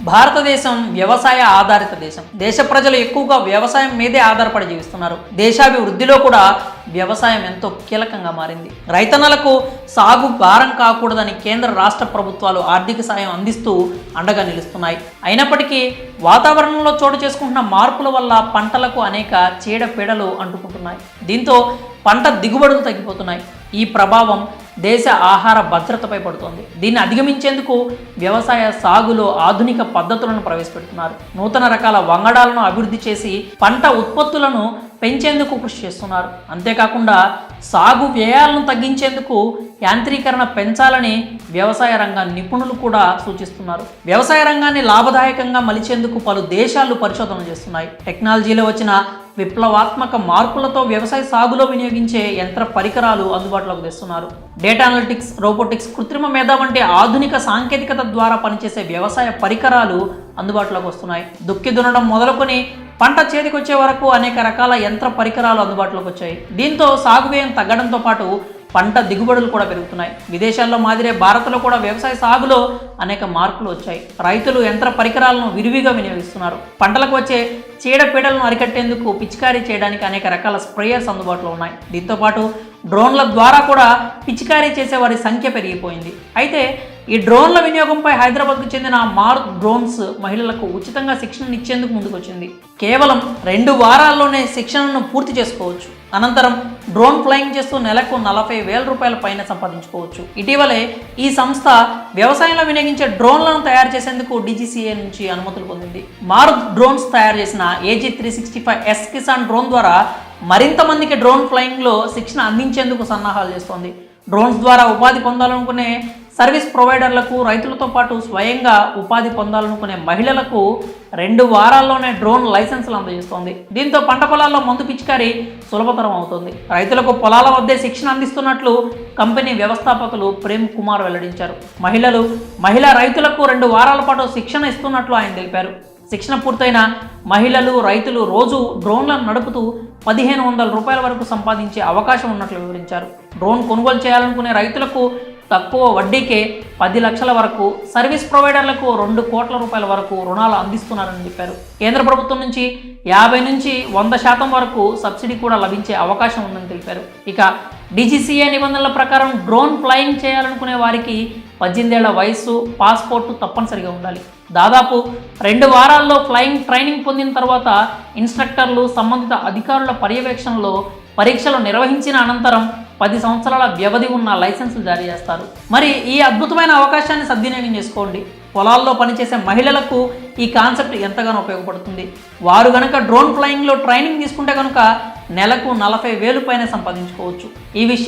భారతదేశం వ్యవసాయ ఆధారిత దేశం. దేశ ప్రజలు ఎక్కువగా వ్యవసాయం మీదే ఆధారపడి జీవిస్తున్నారు. దేశాభివృద్ధిలో కూడా వ్యవసాయం ఎంతో కీలకంగా మారింది. రైతన్నలకు సాగు భారం కాకూడదని కేంద్ర రాష్ట్ర ప్రభుత్వాలు ఆర్థిక సాయం అందిస్తూ అండగా నిలుస్తున్నాయి. అయినప్పటికీ వాతావరణంలో చోటు చేసుకుంటున్న మార్పుల వల్ల పంటలకు అనేక చీడపీడలు అంటుకుంటున్నాయి. దీంతో పంట దిగుబడులు తగ్గిపోతున్నాయి. ఈ ప్రభావం దేశ ఆహార భద్రతపై పడుతోంది. దీన్ని అధిగమించేందుకు వ్యవసాయ సాగులో ఆధునిక పద్ధతులను ప్రవేశపెడుతున్నారు. నూతన రకాల వంగడాలను అభివృద్ధి చేసి పంట ఉత్పత్తులను పెంచేందుకు కృషి చేస్తున్నారు. అంతేకాకుండా సాగు వ్యయాలను తగ్గించేందుకు యాంత్రీకరణ పెంచాలని వ్యవసాయ రంగ నిపుణులు కూడా సూచిస్తున్నారు. వ్యవసాయ రంగాన్ని లాభదాయకంగా మలిచేందుకు పలు దేశాలు పరిశోధనలు చేస్తున్నాయి. టెక్నాలజీలో వచ్చిన విప్లవాత్మక మార్పులతో వ్యవసాయ సాగులో వినియోగించే యంత్ర పరికరాలు అందుబాటులోకి తెస్తున్నారు. డేటా అనలిటిక్స్, రోబోటిక్స్, కృత్రిమ మేధ వంటి ఆధునిక సాంకేతికత ద్వారా పనిచేసే వ్యవసాయ పరికరాలు అందుబాటులోకి వస్తున్నాయి. దుక్కి దున్నడం మొదలుకొని పంట చేతికొచ్చే వరకు అనేక రకాల యంత్ర పరికరాలు అందుబాటులోకి వచ్చాయి. దీంతో సాగు వ్యయం తగ్గడంతో పాటు పంట దిగుబడులు కూడా పెరుగుతున్నాయి. విదేశాల్లో మాదిరే భారత్లో కూడా వ్యవసాయ సాగులో అనేక మార్పులు వచ్చాయి. రైతులు యంత్ర పరికరాలను విరివిగా వినియోగిస్తున్నారు. పంటలకు వచ్చే చీడపీడలను అరికట్టేందుకు పిచికారీ చేయడానికి అనేక రకాల స్ప్రేయర్స్ అందుబాటులో ఉన్నాయి. దీంతోపాటు డ్రోన్ల ద్వారా కూడా పిచికారీ చేసే వారి సంఖ్య పెరిగిపోయింది. అయితే ఈ డ్రోన్ల వినియోగంపై హైదరాబాద్కు చెందిన మారుత్ డ్రోన్స్ మహిళలకు ఉచితంగా శిక్షణ ఇచ్చేందుకు ముందుకొచ్చింది. కేవలం 2 వారాల్లోనే శిక్షణను పూర్తి చేసుకోవచ్చు. అనంతరం డ్రోన్ ఫ్లయింగ్ చేస్తూ నెలకు 40,000 రూపాయల పైన సంపాదించుకోవచ్చు. ఇటీవలే ఈ సంస్థ వ్యవసాయంలో వినియోగించే డ్రోన్లను తయారు చేసేందుకు DGCA నుంచి అనుమతులు పొందింది. మారుత్ డ్రోన్స్ తయారు చేసిన AG365S కిసాన్ డ్రోన్ ద్వారా మరింత మందికి డ్రోన్ ఫ్లయింగ్లో శిక్షణ అందించేందుకు సన్నాహాలు చేస్తోంది. డ్రోన్స్ ద్వారా ఉపాధి పొందాలనుకునే సర్వీస్ ప్రొవైడర్లకు, రైతులతో పాటు స్వయంగా ఉపాధి పొందాలనుకునే మహిళలకు 2 వారాల్లోనే డ్రోన్ లైసెన్సులు అందజేస్తోంది. దీంతో పంట పొలాల్లో మందు పిచికారీ సులభతరం అవుతుంది. రైతులకు పొలాల వద్దే శిక్షణ అందిస్తున్నట్లు కంపెనీ వ్యవస్థాపకులు ప్రేమ్ కుమార్ వెల్లడించారు. మహిళా రైతులకు 2 వారాల పాటు శిక్షణ ఇస్తున్నట్లు ఆయన తెలిపారు. శిక్షణ పూర్తయిన మహిళలు, రైతులు రోజు డ్రోన్లను నడుపుతూ 1,500 రూపాయల వరకు సంపాదించే అవకాశం ఉన్నట్లు వివరించారు. డ్రోన్ కొనుగోలు చేయాలనుకునే రైతులకు తక్కువ వడ్డీకే 10 లక్షల వరకు, సర్వీస్ ప్రొవైడర్లకు 2 కోట్ల రూపాయల వరకు రుణాలు అందిస్తున్నారని చెప్పారు. కేంద్ర ప్రభుత్వం నుంచి 50 నుంచి 100% వరకు సబ్సిడీ కూడా లభించే అవకాశం ఉందని తెలిపారు. ఇక DGCA నిబంధనల ప్రకారం డ్రోన్ ఫ్లయింగ్ చేయాలనుకునే వారికి 18 ఏళ్ల వయస్సు, పాస్పోర్టు తప్పనిసరిగా ఉండాలి. దాదాపు 2 వారాల్లో ఫ్లయింగ్ ట్రైనింగ్ పొందిన తర్వాత ఇన్స్ట్రక్టర్లు, సంబంధిత అధికారుల పర్యవేక్షణలో పరీక్షలు నిర్వహించిన అనంతరం 10 సంవత్సరాల వ్యవధి ఉన్న లైసెన్సులు జారీ చేస్తారు. మరి ఈ అద్భుతమైన అవకాశాన్ని సద్వినియోగం చేసుకోండి. పొలాల్లో పనిచేసే మహిళలకు ఈ కాన్సెప్ట్ ఎంతగానో ఉపయోగపడుతుంది. వారు గనక డ్రోన్ ఫ్లయింగ్లో ట్రైనింగ్ తీసుకుంటే కనుక నెలకు 40,000 పైన సంపాదించుకోవచ్చు. ఈ విషయం